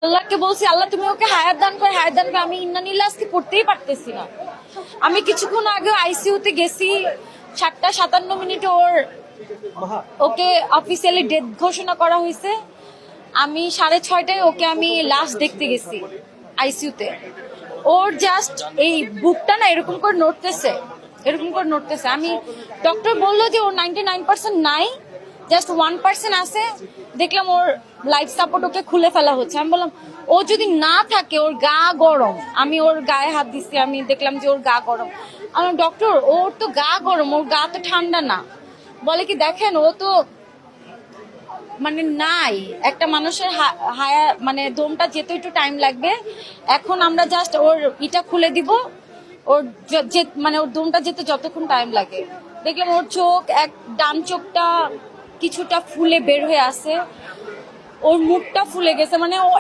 আল্লাহকে বলছি, আল্লাহ তুমি ওকে হায়াত দান করে, হায়াত দান করে। আমি ইন্নানিল্লাহ আজকে পড়তেই পারতেছি না। আমি কিছুক্ষণ আগে আইসিইউতে গেছি, 7:57 ওকে অফিসিয়ালি ডেথ ঘোষণা করা হয়েছে। আমি 6:30টায় ওকে আমি লাস্ট দেখতে গেছি আইসিইউতে। ওর জাস্ট এই বুকটা না এরকম করে নড়তেছে, এরকম করে নড়তেছে। আমি ডক্টর বললো যে ওর 99% নাই, জাস্ট 1% আছে। দেখলাম ওর লাইফ সাপোর্ট ওকে খুলে ফেলা হচ্ছে। আমি বললাম ও যদি না থাকে, ওর গা গরম। আমি ওর গায়ে হাত দিচ্ছি, আমি দেখলাম যে ওর গা গরম। আমার ডক্টর ওর তো গা গরম, ওর গা তো ঠান্ডা না। বলে কি দেখেন ও তো মানে নাই, একটা মানুষের হায়া মানে দমটা যেতে একটু টাইম লাগবে। এখন আমরা জাস্ট ওর ইটা খুলে দিব, ওর মানে ওর দমটা যেতে যতক্ষণ টাইম লাগে। দেখলাম ওর চোখ ডান চোখটা কিছুটা ফুলে বের হয়ে আসে, ওর মুখটা ফুলে গেছে, মানে ও